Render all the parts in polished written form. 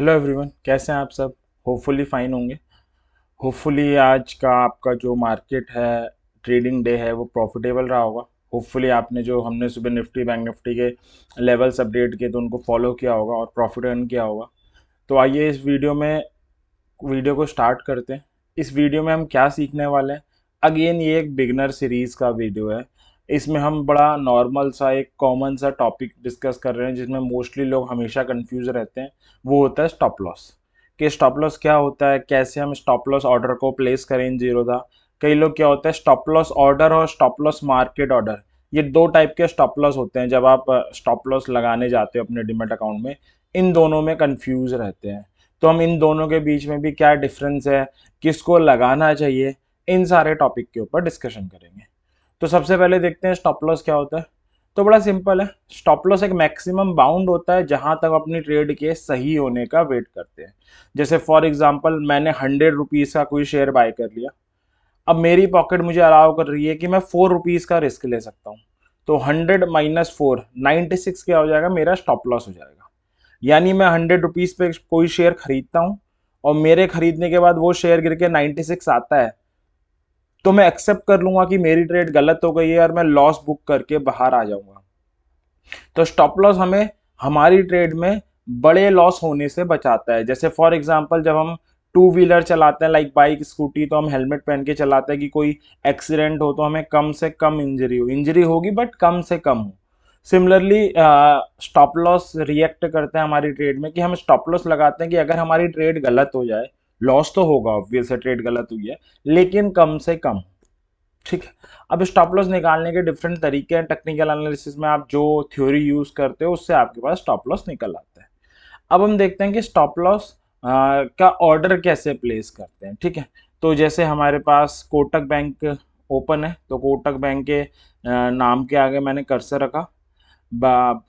Hello everyone, कैसे हैं आप सब। होपफुली फाइन होंगे। होपफुली आज का आपका जो मार्केट है, ट्रेडिंग डे है, वो प्रॉफिटेबल रहा होगा। होपफुली आपने जो हमने सुबह निफ्टी बैंक निफ्टी के लेवल्स अपडेट किए तो उनको फॉलो किया होगा और प्रॉफिट अर्न किया होगा। तो आइए इस वीडियो को स्टार्ट करते हैं। इस वीडियो में हम क्या सीखने वाले हैं। अगेन ये एक बिगनर सीरीज का वीडियो है। इसमें हम बड़ा नॉर्मल सा एक कॉमन सा टॉपिक डिस्कस कर रहे हैं जिसमें मोस्टली लोग हमेशा कंफ्यूज रहते हैं। वो होता है स्टॉप लॉस। कि स्टॉप लॉस क्या होता है, कैसे हम स्टॉप लॉस ऑर्डर को प्लेस करें इन जीरो दा। कई लोग क्या होता है, स्टॉप लॉस ऑर्डर और स्टॉप लॉस मार्केट ऑर्डर, ये दो टाइप के स्टॉप लॉस होते हैं। जब आप स्टॉप लॉस लगाने जाते हो अपने डिमेट अकाउंट में, इन दोनों में कंफ्यूज रहते हैं। तो हम इन दोनों के बीच में भी क्या डिफरेंस है, किसको लगाना चाहिए, इन सारे टॉपिक के ऊपर डिस्कशन करेंगे। तो सबसे पहले देखते हैं स्टॉप लॉस क्या होता है। तो बड़ा सिंपल है। स्टॉप लॉस एक मैक्सिमम बाउंड होता है जहां तक अपनी ट्रेड के सही होने का वेट करते हैं। जैसे फॉर एग्जांपल मैंने 100 रुपीज का कोई शेयर बाय कर लिया। अब मेरी पॉकेट मुझे अलाउ कर रही है कि मैं 4 रुपीज का रिस्क ले सकता हूँ। तो 100 - 4 96 क्या हो जाएगा, मेरा स्टॉप लॉस हो जाएगा। यानी मैं 100 रुपीज पे कोई शेयर खरीदता हूँ और मेरे खरीदने के बाद वो शेयर गिर के 96 आता है, तो मैं एक्सेप्ट कर लूंगा कि मेरी ट्रेड गलत हो गई है और मैं लॉस बुक करके बाहर आ जाऊंगा। तो स्टॉप लॉस हमें हमारी ट्रेड में बड़े लॉस होने से बचाता है। जैसे फॉर एग्जांपल जब हम टू व्हीलर चलाते हैं लाइक बाइक स्कूटी, तो हम हेलमेट पहन के चलाते हैं कि कोई एक्सीडेंट हो तो हमें कम से कम इंजरी होगी बट कम से कम हो। सिमिलरली स्टॉप लॉस रिएक्ट करते हैं हमारी ट्रेड में कि हम स्टॉप लॉस लगाते हैं कि अगर हमारी ट्रेड गलत हो जाए, लॉस तो होगा ऑब्वियस है, ट्रेड गलत हुई है, लेकिन कम से कम। ठीक है। अब स्टॉप लॉस निकालने के डिफरेंट तरीके हैं। टेक्निकल एनालिसिस में आप जो थ्योरी यूज करते हो उससे आपके पास स्टॉप लॉस निकल आता है। अब हम देखते हैं कि स्टॉप लॉस का ऑर्डर कैसे प्लेस करते हैं। ठीक है। तो जैसे हमारे पास कोटक बैंक ओपन है, तो कोटक बैंक के नाम के आगे मैंने कर्सर रखा।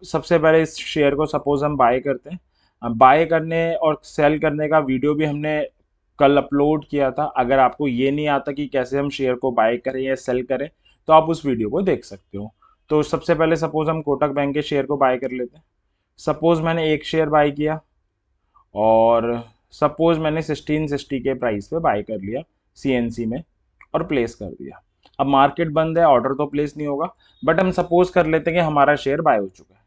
सबसे पहले इस शेयर को सपोज हम बाय करते हैं। बाय करने और सेल करने का वीडियो भी हमने कल अपलोड किया था। अगर आपको ये नहीं आता कि कैसे हम शेयर को बाय करें या सेल करें, तो आप उस वीडियो को देख सकते हो। तो सबसे पहले सपोज हम कोटक बैंक के शेयर को बाय कर लेते हैं। सपोज मैंने एक शेयर बाय किया और सपोज मैंने 1660 के प्राइस पे बाय कर लिया सीएनसी में और प्लेस कर दिया। अब मार्केट बंद है, ऑर्डर तो प्लेस नहीं होगा, बट हम सपोज कर लेते हैं कि हमारा शेयर बाय हो चुका है।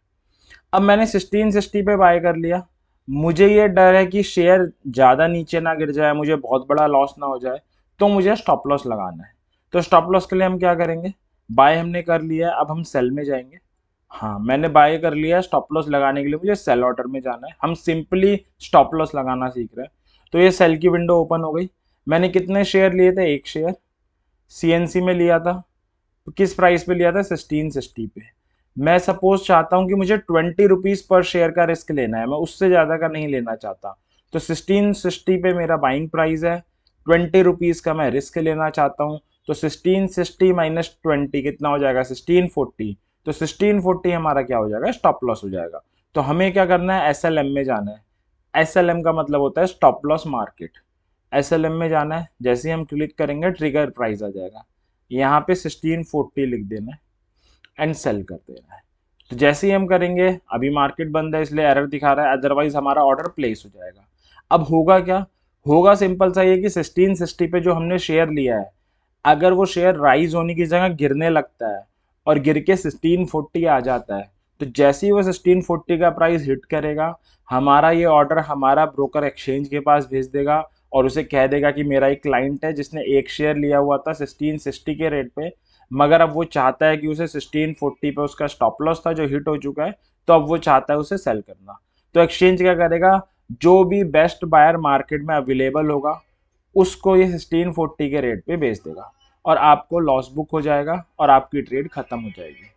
अब मैंने 1660 पे बाय कर लिया। मुझे ये डर है कि शेयर ज़्यादा नीचे ना गिर जाए, मुझे बहुत बड़ा लॉस ना हो जाए, तो मुझे स्टॉप लॉस लगाना है। तो स्टॉप लॉस के लिए हम क्या करेंगे, बाय हमने कर लिया है, अब हम सेल में जाएंगे। हाँ, मैंने बाय कर लिया, स्टॉप लॉस लगाने के लिए मुझे सेल ऑर्डर में जाना है। हम सिंपली स्टॉप लॉस लगाना सीख रहे हैं। तो ये सेल की विंडो ओपन हो गई। मैंने कितने शेयर लिए थे, एक शेयर सीएनसी में लिया था। तो किस प्राइस पे लिया था, 1660 पे। मैं सपोज चाहता हूं कि मुझे 20 रुपीज पर शेयर का रिस्क लेना है, मैं उससे ज्यादा का नहीं लेना चाहता। तो 1660 पे मेरा बाइंग प्राइस है, 20 रुपीज का मैं रिस्क लेना चाहता हूँ। तो 1660 - 20 कितना हो जाएगा, 1640। तो 1640 हमारा क्या हो जाएगा, स्टॉप लॉस हो जाएगा। तो हमें क्या करना है, एसएलएम में जाना है। एसएलएम का मतलब होता है स्टॉप लॉस मार्केट। एसएलएम में जाना है, जैसे ही हम क्लिक करेंगे ट्रिगर प्राइस आ जाएगा। यहाँ पे 1640 लिख देना है एंड सेल कर देना है। तो जैसे ही हम करेंगे, अभी मार्केट बंद है इसलिए एरर दिखा रहा है, अदरवाइज हमारा ऑर्डर प्लेस हो जाएगा। अब होगा क्या, होगा सिंपल सा ये कि 1660 पे जो हमने शेयर लिया है, अगर वो शेयर राइज होने की जगह गिरने लगता है और गिर के 1640 आ जाता है, तो जैसे ही वो 1640 का प्राइस हिट करेगा, हमारा ये ऑर्डर हमारा ब्रोकर एक्सचेंज के पास भेज देगा और उसे कह देगा कि मेरा एक क्लाइंट है जिसने एक शेयर लिया हुआ था 1660 के रेट पे, मगर अब वो चाहता है कि उसे 1640 पे, उसका स्टॉप लॉस था जो हिट हो चुका है, तो अब वो चाहता है उसे सेल करना। तो एक्सचेंज क्या करेगा, जो भी बेस्ट बायर मार्केट में अवेलेबल होगा उसको ये 1640 के रेट पे बेच देगा और आपको लॉस बुक हो जाएगा और आपकी ट्रेड खत्म हो जाएगी।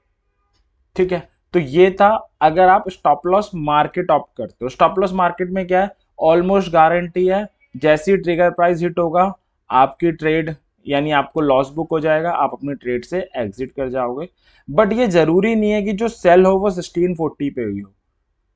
ठीक है। तो ये था, अगर आप स्टॉप लॉस मार्केट ऑप्ट करते हो। स्टॉप लॉस मार्केट में क्या है, ऑलमोस्ट गारंटी है, जैसी ट्रिगर प्राइस हिट होगा आपकी ट्रेड, यानी आपको लॉस बुक हो जाएगा, आप अपनी ट्रेड से एग्जिट कर जाओगे। बट ये जरूरी नहीं है कि जो सेल हो वो 1640 पे हुई हो।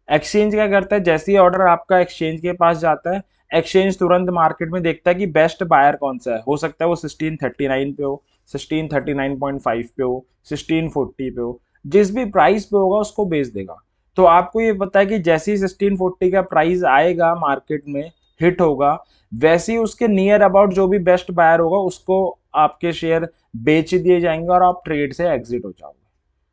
एक्सचेंज क्या करता है, जैसे ही ऑर्डर आपका एक्सचेंज के पास जाता है, एक्सचेंज तुरंत मार्केट में देखता है कि बेस्ट बायर कौन सा है। हो सकता है वो 1639 पे हो, 1639.5 पे हो, 1640 पे हो, जिस भी प्राइस पे होगा उसको बेच देगा। तो आपको ये पता है कि जैसे ही 1640 का प्राइस आएगा मार्केट में, हिट होगा, वैसे ही उसके नियर अबाउट जो भी बेस्ट बायर होगा उसको आपके शेयर बेच दिए जाएंगे और आप ट्रेड से एग्जिट हो जाओगे।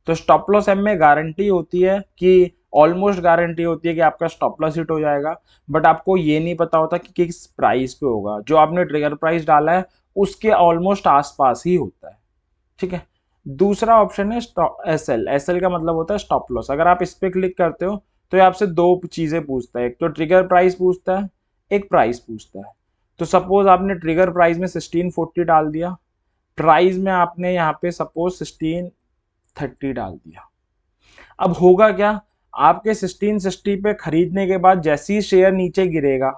तो स्टॉप लॉस एम में गारंटी होती है कि ऑलमोस्ट गारंटी होती है कि आपका स्टॉप लॉस हिट हो जाएगा, बट आपको ये नहीं पता होता कि किस प्राइस पे होगा। जो आपने ट्रिगर प्राइस डाला है उसके ऑलमोस्ट आसपास ही होता है, ठीक है। दूसरा ऑप्शन है एस एल। एस एल का मतलब होता है स्टॉप लॉस। अगर आप इस पे क्लिक करते हो तो ये आपसे दो चीजें पूछता है, एक तो ट्रिगर प्राइस पूछता है, एक प्राइस पूछता है। तो सपोज आपने ट्रिगर प्राइस में 1640 डाल दिया, प्राइस में आपने यहाँ पे सपोज 1630 डाल दिया। अब होगा क्या, आपके 1660 पे खरीदने के बाद जैसे ही शेयर नीचे गिरेगा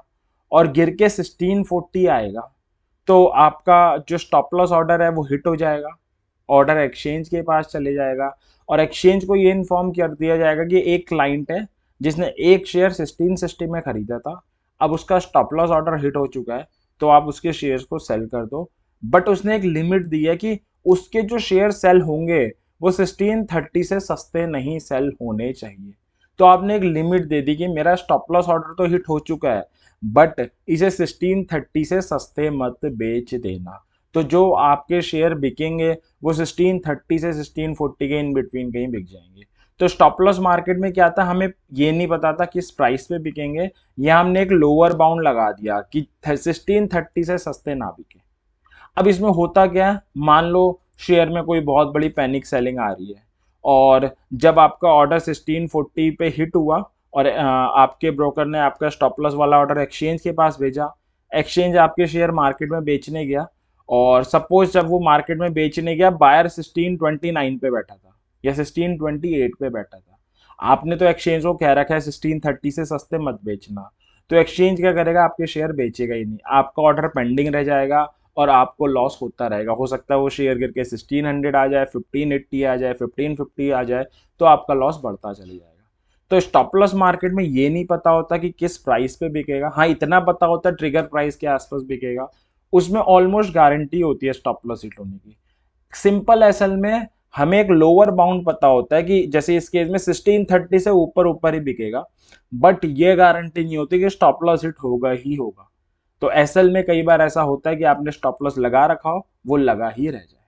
और गिर के 1640 आएगा, तो आपका जो स्टॉप लॉस ऑर्डर है वो हिट हो जाएगा, ऑर्डर एक्सचेंज के पास चले जाएगा और एक्सचेंज को ये इन्फॉर्म कर दिया जाएगा कि एक क्लाइंट है जिसने एक शेयर 1660 में खरीदा था, अब उसका स्टॉप लॉस ऑर्डर हिट हो चुका है, तो आप उसके शेयर्स को सेल कर दो। बट उसने एक लिमिट दी है कि उसके जो शेयर सेल होंगे वो 1630 से सस्ते नहीं सेल होने चाहिए। तो आपने एक लिमिट दे दी कि मेरा स्टॉप लॉस ऑर्डर तो हिट हो चुका है, बट इसे 1630 से सस्ते मत बेच देना। तो जो आपके शेयर बिकेंगे वो 1630 से 1640 के इन बिटवीन कहीं बिक जाएंगे। तो स्टॉप लॉस मार्केट में क्या था, हमें ये नहीं पता था किस प्राइस पे बिकेंगे, या हमने एक लोअर बाउंड लगा दिया कि 1630 से सस्ते ना बिके। अब इसमें होता क्या है, मान लो शेयर में कोई बहुत बड़ी पैनिक सेलिंग आ रही है और जब आपका ऑर्डर 1640 पे हिट हुआ और आपके ब्रोकर ने आपका स्टॉप लॉस वाला ऑर्डर एक्सचेंज के पास भेजा, एक्सचेंज आपके शेयर मार्केट में बेचने गया और सपोज जब वो मार्केट में बेचने गया बायर 1629 पे बैठा था या 1628 पे बैठा था, आपने तो एक्सचेंज को कह रखा है 1630 से सस्ते मत बेचना, तो एक्सचेंज क्या करेगा, आपके शेयर बेचेगा ही नहीं, आपका ऑर्डर पेंडिंग रह जाएगा और आपको लॉस होता रहेगा। हो सकता है वो शेयर गिर के 1600 आ जाए, 1580 आ जाए, 1550 आ जाए, तो आपका लॉस बढ़ता चले जाएगा। तो स्टॉप लॉस मार्केट में ये नहीं पता होता कि किस प्राइस पे बिकेगा, हाँ इतना पता होता है ट्रिगर प्राइस के आसपास बिकेगा, उसमें ऑलमोस्ट गारंटी होती है स्टॉप लॉस हिट होने की। सिंपल एसएल में हमें एक लोअर बाउंड पता होता है कि जैसे इस केस में 1630 से ऊपर ऊपर ही बिकेगा, बट ये गारंटी नहीं होती कि स्टॉप लॉस हिट होगा ही होगा। तो एसएल में कई बार ऐसा होता है कि आपने स्टॉप लॉस लगा रखा हो, वो लगा ही रह जाए।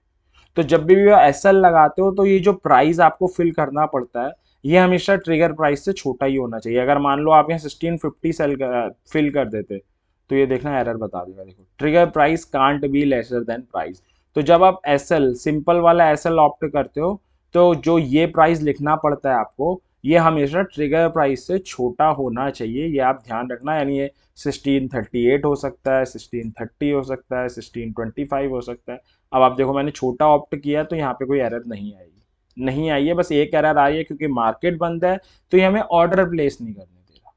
तो जब भी एसएल लगाते हो तो ये जो प्राइस आपको फिल करना पड़ता है ये हमेशा ट्रिगर प्राइस से छोटा ही होना चाहिए। अगर मान लो आप यहाँ 1650 फिल कर देते तो ये देखना एरर बता देगा, देखो trigger price can't be lesser than price. तो जब आप एसएल सिंपल वाला एसएल ऑप्ट करते हो तो जो ये प्राइस लिखना पड़ता है आपको, ये हमेशा ट्रिगर प्राइस से छोटा होना चाहिए, ये आप ध्यान रखना। यानी ये 1638 हो सकता है, 1630 हो सकता है, 1625 हो सकता है। अब आप देखो मैंने छोटा ऑप्ट किया तो यहाँ पे कोई एरर नहीं आएगी, नहीं आई है, बस एक एरर आई है क्योंकि मार्केट बंद है तो ये हमें ऑर्डर प्लेस नहीं करने दे रहा।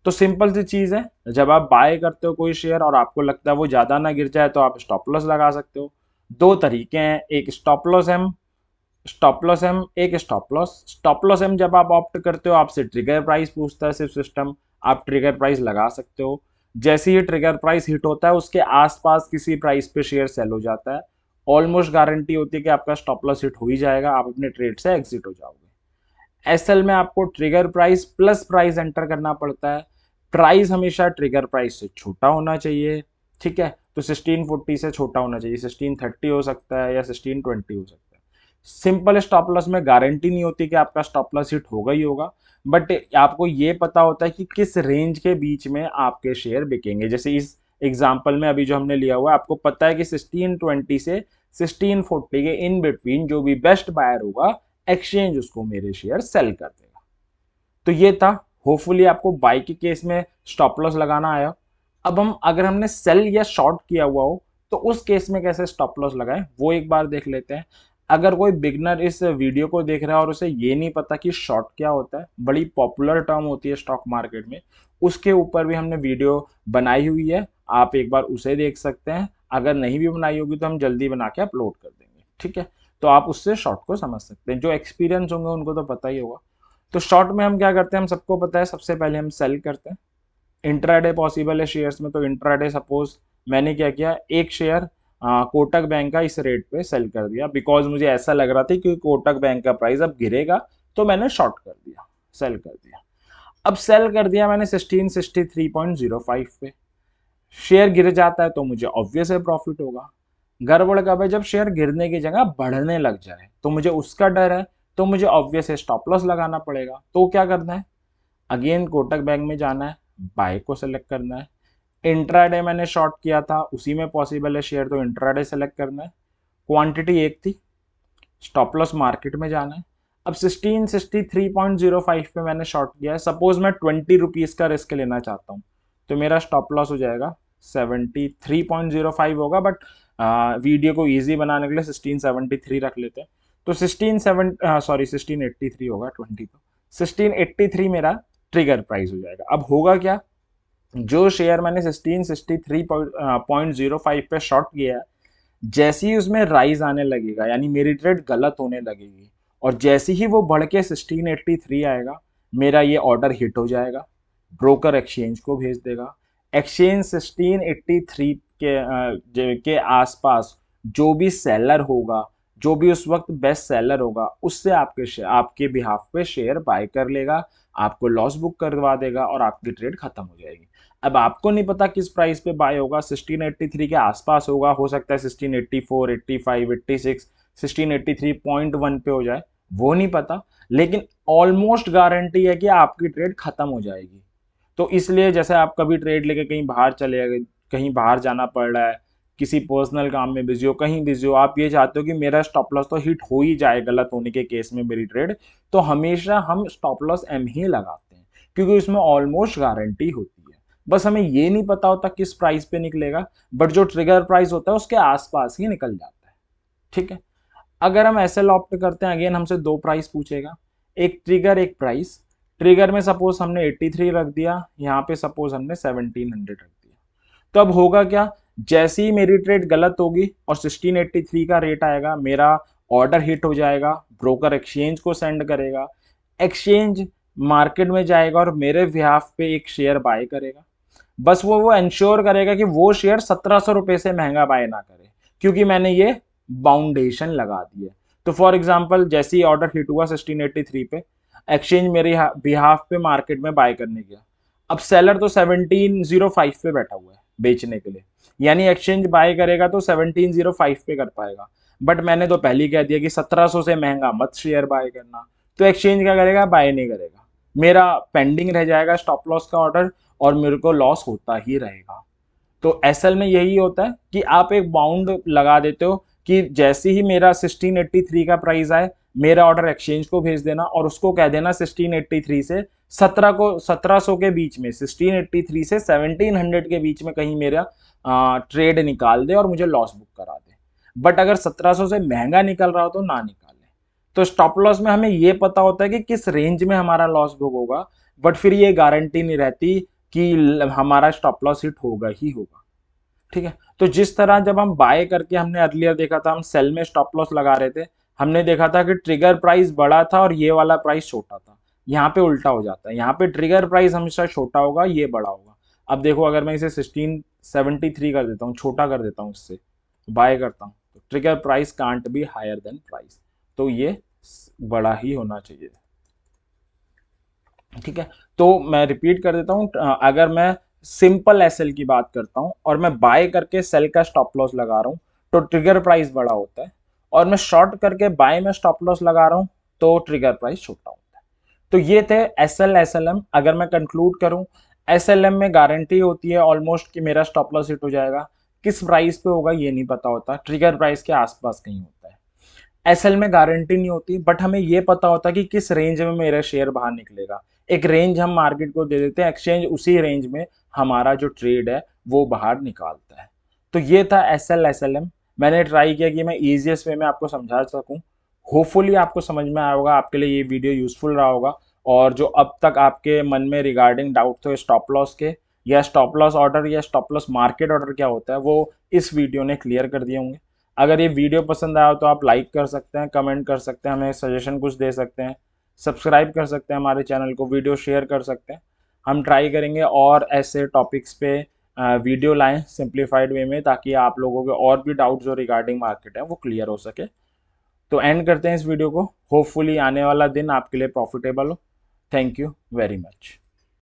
तो सिंपल सी चीज है, जब आप बाय करते हो कोई शेयर और आपको लगता है वो ज्यादा ना गिर जाए तो आप स्टॉप लॉस लगा सकते हो। दो तरीके हैं, एक स्टॉप लॉस एम एक स्टॉप लॉस एम जब आप ऑप्ट करते हो आपसे ट्रिगर प्राइस पूछता है सिर्फ सिस्टम, आप ट्रिगर प्राइस लगा सकते हो। जैसे ही ट्रिगर प्राइस हिट होता है उसके आसपास किसी प्राइस पे शेयर सेल हो जाता है, ऑलमोस्ट गारंटी होती है कि आपका स्टॉप लॉस हिट हो ही जाएगा, आप अपने ट्रेड से एग्जिट हो जाओगे। एसएल में आपको trigger price plus price enter करना पड़ता है, प्राइस हमेशा ट्रिगर प्राइस से छोटा होना चाहिए, ठीक है। तो 1640 से छोटा होना चाहिए, 1630 हो सकता है या 1620 हो सकता है। सिंपल स्टॉप लॉस में गारंटी नहीं होती कि आपका स्टॉप लॉस हिट होगा ही होगा, बट आपको ये पता होता है कि किस रेंज के बीच में आपके शेयर बिकेंगे। जैसे इस एग्जांपल में अभी जो हमने लिया हुआ है, आपको पता है कि 1620 से 1640 के इन बिटवीन जो भी बेस्ट बायर होगा एक्सचेंज उसको मेरे शेयर सेल कर देगा। तो ये था, होपफुली आपको बाई के केस में स्टॉप लॉस लगाना आया। अब हम अगर हमने सेल या शॉर्ट किया हुआ हो तो उस केस में कैसे स्टॉप लॉस लगाएं वो एक बार देख लेते हैं। अगर कोई बिगनर इस वीडियो को देख रहा है और उसे ये नहीं पता कि शॉर्ट क्या होता है, बड़ी पॉपुलर टर्म होती है स्टॉक मार्केट में, उसके ऊपर भी हमने वीडियो बनाई हुई है, आप एक बार उसे देख सकते हैं। अगर नहीं भी बनाई होगी तो हम जल्दी बना के अपलोड कर देंगे, ठीक है। तो आप उससे शॉर्ट को समझ सकते हैं, जो एक्सपीरियंस होंगे उनको तो पता ही होगा। तो शॉर्ट में हम क्या करते हैं, हम सबको पता है सबसे पहले हम सेल करते हैं। इंट्राडे पॉसिबल है शेयर्स में, तो इंट्राडे सपोज मैंने क्या किया, एक शेयर कोटक बैंक का इस रेट पे सेल कर दिया बिकॉज मुझे ऐसा लग रहा था कि कोटक बैंक का प्राइस अब गिरेगा, तो मैंने शॉर्ट कर दिया। सेल कर दिया। अब सेल कर दिया मैंने 1663.05 पे, शेयर गिर जाता है तो मुझे ऑब्वियस है प्रॉफिट होगा। गड़बड़ कब है? जब शेयर गिरने की जगह बढ़ने लग जाए, तो मुझे उसका डर है, तो मुझे ऑब्वियस है स्टॉप लॉस लगाना पड़ेगा। तो क्या करना है? अगेन कोटक बैंक में जाना है, बाय को सेलेक्ट करना है। इंट्राडे मैंने शॉर्ट किया था, उसी में पॉसिबल है शेयर, तो इंट्राडे सेलेक्ट करना है। क्वांटिटी एक थी, स्टॉप लॉस मार्केट में जाना है। अब 1663.05 पे मैंने शॉर्ट किया है, सपोज मैं 20 रुपीज का रिस्क लेना चाहता हूँ, तो मेरा स्टॉप लॉस हो जाएगा 73.05 होगा, बट वीडियो को इजी बनाने के लिए 1673 रख लेते हैं। तो 1683 होगा, 20 तो 1683 मेरा ट्रिगर प्राइस हो जाएगा। अब होगा क्या? जो शेयर मैंने 1663.05 पे शॉर्ट किया है, जैसे ही उसमें राइज आने लगेगा, यानी मेरी ट्रेड गलत होने लगेगी, और जैसे ही वो बढ़ के 1683 आएगा, मेरा ये ऑर्डर हिट हो जाएगा, ब्रोकर एक्सचेंज को भेज देगा। एक्सचेंज 1683 के आसपास जो भी सेलर होगा, जो भी उस वक्त बेस्ट सेलर होगा, उससे आपके बिहाफ पे शेयर बाय कर लेगा, आपको लॉस बुक करवा देगा और आपकी ट्रेड खत्म हो जाएगी। अब आपको नहीं पता किस प्राइस पे बाय होगा, 1683 के आसपास होगा, हो सकता है 1684, 85, 86, 1683.1 पे हो जाए, वो नहीं पता, लेकिन ऑलमोस्ट गारंटी है कि आपकी ट्रेड खत्म हो जाएगी। तो इसलिए जैसे आप कभी ट्रेड लेके कहीं बाहर चले गए, कहीं बाहर जाना पड़ रहा है, किसी पर्सनल काम में बिजी हो, कहीं बिजी हो, आप ये चाहते हो कि मेरा स्टॉप लॉस तो हिट हो ही जाए गलत होने के केस में मेरी ट्रेड, तो हमेशा हम स्टॉप लॉस एम ही लगाते हैं, क्योंकि उसमें ऑलमोस्ट गारंटी होती है। बस हमें ये नहीं पता होता किस प्राइस पे निकलेगा, बट जो ट्रिगर प्राइस होता है उसके आसपास ही निकल जाता है। ठीक है। अगर हम एसएल ऑप्ट करते हैं, अगेन हमसे दो प्राइस पूछेगा, एक ट्रिगर एक प्राइस। ट्रिगर में सपोज हमने 83 रख दिया, यहाँ पे सपोज हमने 1700 रख दिया। तो अब होगा क्या? जैसे ही मेरी ट्रेड गलत होगी और 1683 का रेट आएगा, मेरा ऑर्डर हिट हो जाएगा, ब्रोकर एक्सचेंज को सेंड करेगा, एक्सचेंज मार्केट में जाएगा और मेरे बिहाफ पे एक शेयर बाय करेगा। बस वो इंश्योर करेगा कि वो शेयर 1700 रुपए से महंगा बाय ना करे, क्योंकि मैंने ये बाउंडेशन लगा दी है। तो फॉर एग्जाम्पल जैसे ही ऑर्डर हिट हुआ 1683 पे, एक्सचेंज मेरे बिहाफ पे मार्केट में बाय करने गया। अब सेलर तो 1705 पे बैठा हुआ है बेचने के लिए, यानी एक्सचेंज बाय करेगा तो 1705 पे कर पाएगा, बट मैंने तो पहले ही कह दिया कि 1700 से महंगा मत शेयर बाय करना। तो एक्सचेंज क्या करेगा? बाय नहीं करेगा, मेरा पेंडिंग रह जाएगा स्टॉप लॉस का ऑर्डर, और मेरे को लॉस होता ही रहेगा। तो एसएल में यही होता है कि आप एक बाउंड लगा देते हो कि जैसे ही मेरा 1683 का प्राइस आए, मेरा ऑर्डर एक्सचेंज को भेज देना और उसको कह देना 1683 से 1700 के बीच में, 1683 से 1700 के बीच में कहीं मेरा ट्रेड निकाल दे और मुझे लॉस बुक करा दे। बट अगर 1700 से महंगा निकल रहा हो तो ना निकाले। तो स्टॉप लॉस में हमें ये पता होता है कि किस रेंज में हमारा लॉस बुक होगा, बट फिर ये गारंटी नहीं रहती कि हमारा स्टॉप लॉस हिट होगा ही होगा। ठीक है। तो जिस तरह जब हम बाय करके, हमने अर्लियर देखा था, हम सेल में स्टॉप लॉस लगा रहे थे, हमने देखा था कि ट्रिगर प्राइस बड़ा था और ये वाला प्राइस छोटा था। यहाँ पे उल्टा हो जाता है, यहाँ पे ट्रिगर प्राइस हमेशा छोटा होगा, ये बड़ा होगा। अब देखो, अगर मैं इसे 1673 कर देता हूँ, छोटा कर देता हूँ, इससे बाय करता हूँ, तो trigger price can't be higher than price, तो ये बड़ा ही होना चाहिए। ठीक है। तो मैं रिपीट कर देता हूँ, अगर मैं सिंपल एसएल की बात करता हूँ और मैं बाय करके सेल का स्टॉप लॉस लगा रहा हूँ, तो ट्रिगर प्राइस बड़ा होता है, और मैं शॉर्ट करके बाय में स्टॉप लॉस लगा रहा हूँ तो ट्रिगर प्राइस छोटा होता है। तो ये थे एसएल एसएलएम। अगर मैं कंक्लूड करूँ, एसएलएम में गारंटी होती है ऑलमोस्ट कि मेरा स्टॉप लॉस हिट हो जाएगा, किस प्राइस पे होगा ये नहीं पता होता, ट्रिगर प्राइस के आसपास कहीं होता है। एसएल में गारंटी नहीं होती, बट हमें ये पता होता है कि किस रेंज में मेरा शेयर बाहर निकलेगा। एक रेंज हम मार्केट को दे देते हैं, एक्सचेंज उसी रेंज में हमारा जो ट्रेड है वो बाहर निकालता है। तो ये था एसएल एसएलएम। मैंने ट्राई किया कि मैं इजीएस्ट वे में आपको समझा सकूं। होपफुली आपको समझ में आया होगा, आपके लिए ये वीडियो यूजफुल रहा होगा, और जो अब तक आपके मन में रिगार्डिंग डाउट थे स्टॉप लॉस के, या स्टॉप लॉस ऑर्डर या स्टॉप लॉस मार्केट ऑर्डर क्या होता है, वो इस वीडियो ने क्लियर कर दिए होंगे। अगर ये वीडियो पसंद आया हो तो आप लाइक कर सकते हैं, कमेंट कर सकते हैं, हमें सजेशन कुछ दे सकते हैं, सब्सक्राइब कर सकते हैं हमारे चैनल को, वीडियो शेयर कर सकते हैं। हम ट्राई करेंगे और ऐसे टॉपिक्स पे वीडियो लाएं सिंप्लीफाइड वे में, ताकि आप लोगों के और भी डाउट्स जो रिगार्डिंग मार्केट है वो क्लियर हो सके। तो एंड करते हैं इस वीडियो को। होपफुली आने वाला दिन आपके लिए प्रॉफिटेबल हो। Thank you very much.